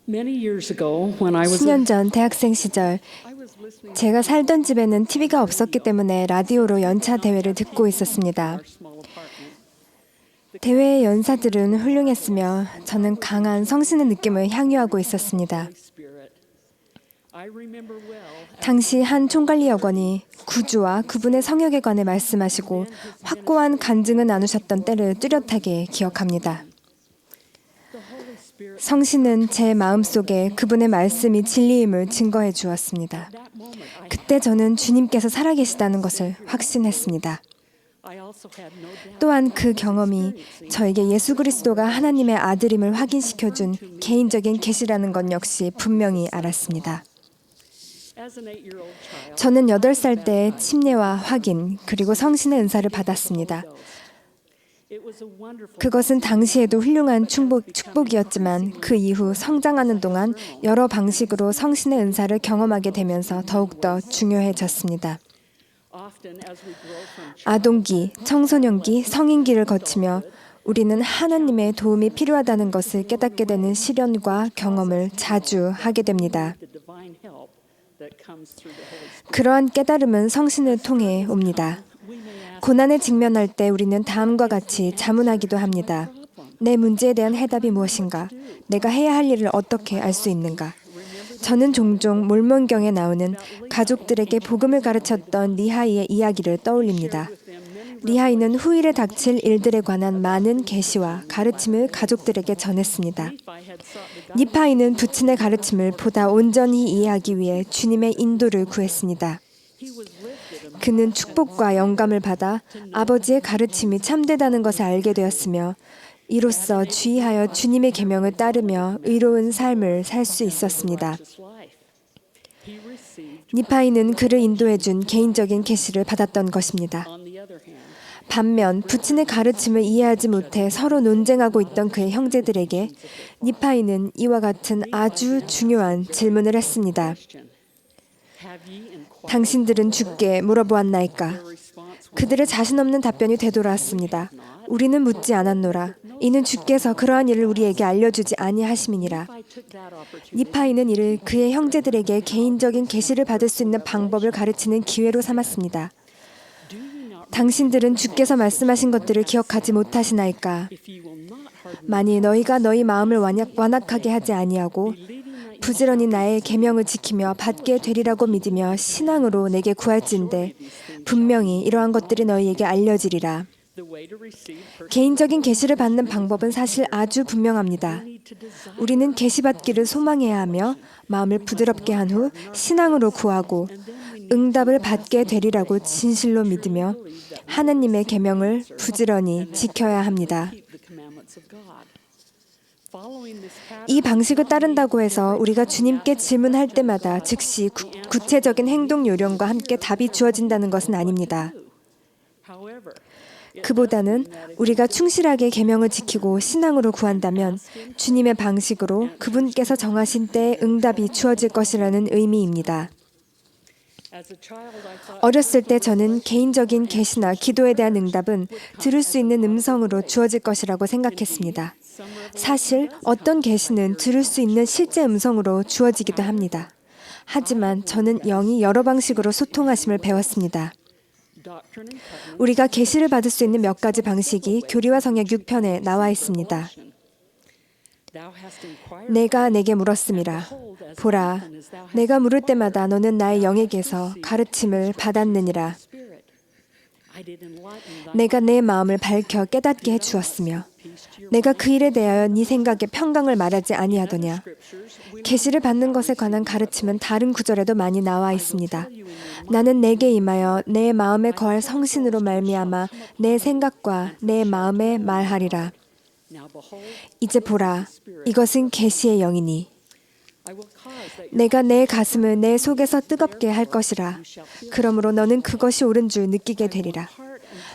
10년 전 대학생 시절 제가 살던 집에는 TV가 없었기 때문에 라디오로 연차 대회를 듣고 있었습니다. 대회의 연사들은 훌륭했으며 저는 강한 성신의 느낌을 향유하고 있었습니다. 당시 한 총관리 여관이 구주와 그분의 성역에 관해 말씀하시고 확고한 간증을 나누셨던 때를 뚜렷하게 기억합니다. 성신은 제 마음속에 그분의 말씀이 진리임을 증거해 주었습니다. 그때 저는 주님께서 살아계시다는 것을 확신했습니다. 또한 그 경험이 저에게 예수 그리스도가 하나님의 아들임을 확인시켜준 개인적인 계시라는 것 역시 분명히 알았습니다. 저는 8살 때 침례와 확인 그리고 성신의 은사를 받았습니다. 그것은 당시에도 훌륭한 축복이었지만 그 이후 성장하는 동안 여러 방식으로 성신의 은사를 경험하게 되면서 더욱더 중요해졌습니다. 아동기, 청소년기, 성인기를 거치며 우리는 하나님의 도움이 필요하다는 것을 깨닫게 되는 시련과 경험을 자주 하게 됩니다. 그러한 깨달음은 성신을 통해 옵니다. 고난에 직면할 때 우리는 다음과 같이 자문하기도 합니다. 내 문제에 대한 해답이 무엇인가? 내가 해야 할 일을 어떻게 알 수 있는가? 저는 종종 몰몬경에 나오는 가족들에게 복음을 가르쳤던 리하이의 이야기를 떠올립니다. 리하이는 후일에 닥칠 일들에 관한 많은 계시와 가르침을 가족들에게 전했습니다. 니파이는 부친의 가르침을 보다 온전히 이해하기 위해 주님의 인도를 구했습니다. 그는 축복과 영감을 받아 아버지의 가르침이 참되다는 것을 알게 되었으며 이로써 주의하여 주님의 계명을 따르며 의로운 삶을 살 수 있었습니다. 니파이는 그를 인도해준 개인적인 계시를 받았던 것입니다. 반면 부친의 가르침을 이해하지 못해 서로 논쟁하고 있던 그의 형제들에게 니파이는 이와 같은 아주 중요한 질문을 했습니다. 당신들은 주께 물어보았나이까? 그들의 자신 없는 답변이 되돌아왔습니다. 우리는 묻지 않았노라. 이는 주께서 그러한 일을 우리에게 알려주지 아니하심이니라. 니파이는 이를 그의 형제들에게 개인적인 계시를 받을 수 있는 방법을 가르치는 기회로 삼았습니다. 당신들은 주께서 말씀하신 것들을 기억하지 못하시나이까? 만일 너희가 너희 마음을 완악하게 하지 아니하고 부지런히 나의 계명을 지키며 받게 되리라고 믿으며 신앙으로 내게 구할진대 분명히 이러한 것들이 너희에게 알려지리라. 개인적인 계시를 받는 방법은 사실 아주 분명합니다. 우리는 계시받기를 소망해야 하며 마음을 부드럽게 한 후 신앙으로 구하고 응답을 받게 되리라고 진실로 믿으며 하나님의 계명을 부지런히 지켜야 합니다. 이 방식을 따른다고 해서 우리가 주님께 질문할 때마다 즉시 구체적인 행동 요령과 함께 답이 주어진다는 것은 아닙니다. 그보다는 우리가 충실하게 계명을 지키고 신앙으로 구한다면 주님의 방식으로 그분께서 정하신 때에 응답이 주어질 것이라는 의미입니다. 어렸을 때 저는 개인적인 계시나 기도에 대한 응답은 들을 수 있는 음성으로 주어질 것이라고 생각했습니다. 사실 어떤 계시는 들을 수 있는 실제 음성으로 주어지기도 합니다. 하지만 저는 영이 여러 방식으로 소통하심을 배웠습니다. 우리가 계시를 받을 수 있는 몇 가지 방식이 교리와 성역 6편에 나와 있습니다. 내가 내게 물었음이라. 보라, 내가 물을 때마다 너는 나의 영에게서 가르침을 받았느니라. 내가 내 마음을 밝혀 깨닫게 해주었으며 내가 그 일에 대하여 네 생각에 평강을 말하지 아니하더냐. 계시를 받는 것에 관한 가르침은 다른 구절에도 많이 나와 있습니다. 나는 내게 임하여 내 마음에 거할 성신으로 말미암아 내 생각과 내 마음에 말하리라. 이제 보라, 이것은 계시의 영이니 내가 내 가슴을 내 속에서 뜨겁게 할 것이라. 그러므로 너는 그것이 옳은 줄 느끼게 되리라.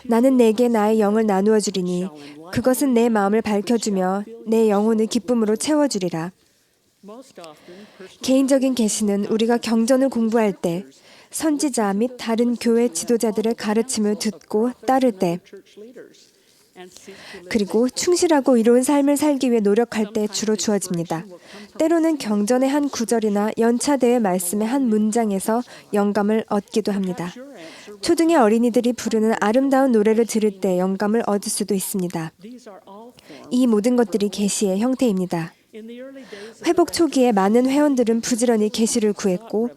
나는 내게 나의 영을 나누어 주리니 그것은 내 마음을 밝혀주며 내 영혼을 기쁨으로 채워주리라. 개인적인 계시는 우리가 경전을 공부할 때, 선지자 및 다른 교회 지도자들의 가르침을 듣고 따를 때, 그리고 충실하고 이로운 삶을 살기 위해 노력할 때 주로 주어집니다. 때로는 경전의 한 구절이나 연차대의 말씀의 한 문장에서 영감을 얻기도 합니다. 초등의 어린이들이 부르는 아름다운 노래를 들을 때 영감을 얻을 수도 있습니다. 이 모든 것들이 계시의 형태입니다. 회복 초기에 많은 회원들은 부지런히 계시를 구했고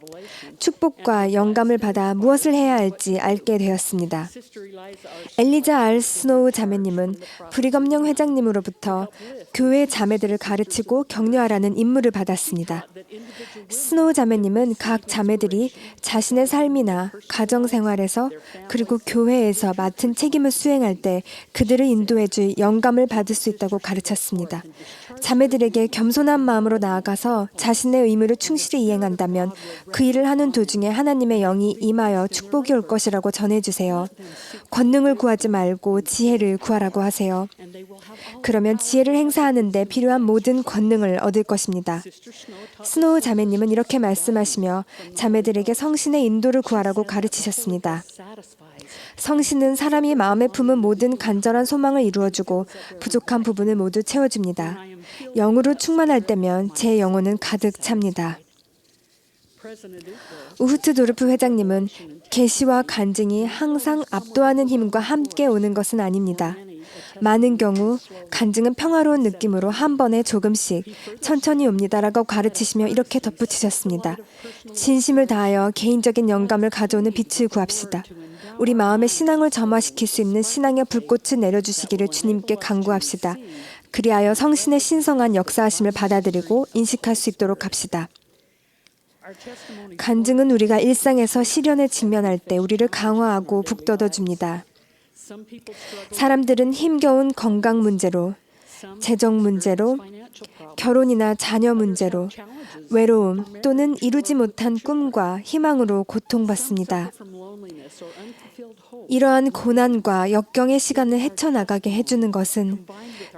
축복과 영감을 받아 무엇을 해야 할지 알게 되었습니다. 엘리자 R. 스노우 자매님은 브리검령 회장님으로부터 교회 자매들을 가르치고 격려하라는 임무를 받았습니다. 스노우 자매님은 각 자매들이 자신의 삶이나 가정생활에서 그리고 교회에서 맡은 책임을 수행할 때 그들을 인도해줄 영감을 받을 수 있다고 가르쳤습니다. 자매들에게 겸손한 마음으로 나아가서 자신의 의무를 충실히 이행한다면 그 일을 하는 도중에 하나님의 영이 임하여 축복이 올 것이라고 전해주세요. 권능을 구하지 말고 지혜를 구하라고 하세요. 그러면 지혜를 행사하는 데 필요한 모든 권능을 얻을 것입니다. 스노우 자매님은 이렇게 말씀하시며 자매들에게 성신의 인도를 구하라고 가르치셨습니다. 성신은 사람이 마음에 품은 모든 간절한 소망을 이루어주고 부족한 부분을 모두 채워줍니다. 영으로 충만할 때면 제 영혼은 가득 찹니다. 우흐트도르프 회장님은 계시와 간증이 항상 압도하는 힘과 함께 오는 것은 아닙니다. 많은 경우 간증은 평화로운 느낌으로 한 번에 조금씩 천천히 옵니다라고 가르치시며 이렇게 덧붙이셨습니다. 진심을 다하여 개인적인 영감을 가져오는 빛을 구합시다. 우리 마음의 신앙을 점화시킬 수 있는 신앙의 불꽃을 내려주시기를 주님께 간구합시다. 그리하여 성신의 신성한 역사하심을 받아들이고 인식할 수 있도록 합시다. 간증은 우리가 일상에서 시련에 직면할 때 우리를 강화하고 북돋워 줍니다. 사람들은 힘겨운 건강 문제로, 재정 문제로, 결혼이나 자녀 문제로, 외로움 또는 이루지 못한 꿈과 희망으로 고통받습니다. 이러한 고난과 역경의 시간을 헤쳐나가게 해주는 것은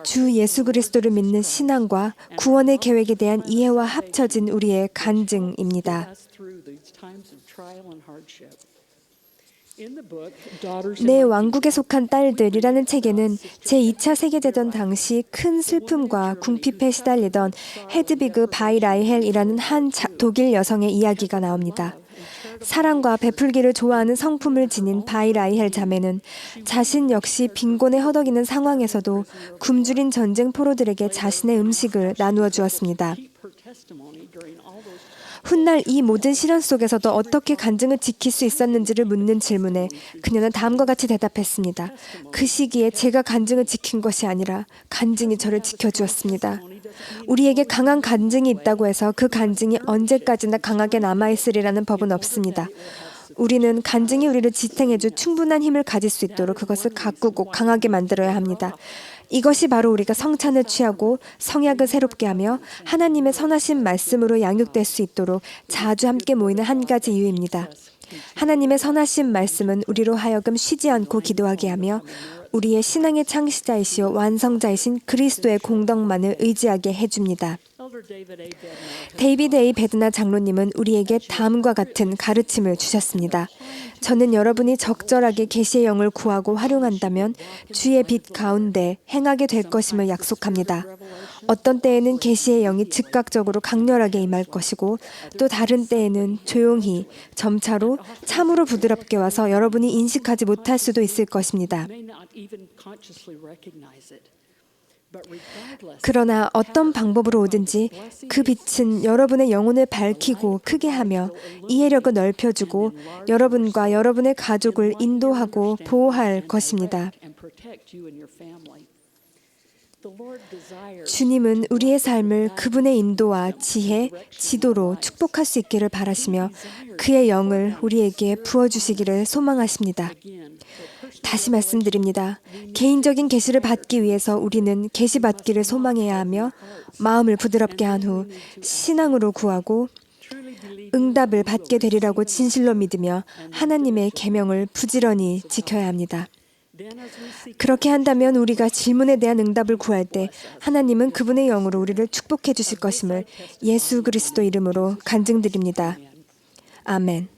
주 예수 그리스도를 믿는 신앙과 구원의 계획에 대한 이해와 합쳐진 우리의 간증입니다. 내 왕국에 속한 딸들이라는 책에는 제2차 세계대전 당시 큰 슬픔과 궁핍에 시달리던 헤드비그 바이라이헬이라는 한 독일 여성의 이야기가 나옵니다. 사랑과 베풀기를 좋아하는 성품을 지닌 바이라이헬 자매는 자신 역시 빈곤에 허덕이는 상황에서도 굶주린 전쟁 포로들에게 자신의 음식을 나누어 주었습니다. 훗날 이 모든 시련 속에서도 어떻게 간증을 지킬 수 있었는지를 묻는 질문에 그녀는 다음과 같이 대답했습니다. 그 시기에 제가 간증을 지킨 것이 아니라 간증이 저를 지켜주었습니다. 우리에게 강한 간증이 있다고 해서 그 간증이 언제까지나 강하게 남아있으리라는 법은 없습니다. 우리는 간증이 우리를 지탱해줄 충분한 힘을 가질 수 있도록 그것을 가꾸고 강하게 만들어야 합니다. 이것이 바로 우리가 성찬을 취하고 성약을 새롭게 하며 하나님의 선하신 말씀으로 양육될 수 있도록 자주 함께 모이는 한 가지 이유입니다. 하나님의 선하신 말씀은 우리로 하여금 쉬지 않고 기도하게 하며 우리의 신앙의 창시자이시오 완성자이신 그리스도의 공덕만을 의지하게 해줍니다. 데이비드 A. 베드나 장로님은 우리에게 다음과 같은 가르침을 주셨습니다. 저는 여러분이 적절하게 계시의 영을 구하고 활용한다면 주의 빛 가운데 행하게 될 것임을 약속합니다. 어떤 때에는 계시의 영이 즉각적으로 강렬하게 임할 것이고 또 다른 때에는 조용히 점차로 참으로 부드럽게 와서 여러분이 인식하지 못할 수도 있을 것입니다. 그러나 어떤 방법으로 오든지 그 빛은 여러분의 영혼을 밝히고 크게 하며 이해력을 넓혀주고 여러분과 여러분의 가족을 인도하고 보호할 것입니다. 주님은 우리의 삶을 그분의 인도와 지혜, 지도로 축복할 수 있기를 바라시며 그의 영을 우리에게 부어주시기를 소망하십니다. 다시 말씀드립니다. 개인적인 계시를 받기 위해서 우리는 계시 받기를 소망해야 하며 마음을 부드럽게 한 후 신앙으로 구하고 응답을 받게 되리라고 진실로 믿으며 하나님의 계명을 부지런히 지켜야 합니다. 그렇게 한다면 우리가 질문에 대한 응답을 구할 때 하나님은 그분의 영으로 우리를 축복해 주실 것임을 예수 그리스도 이름으로 간증드립니다. 아멘.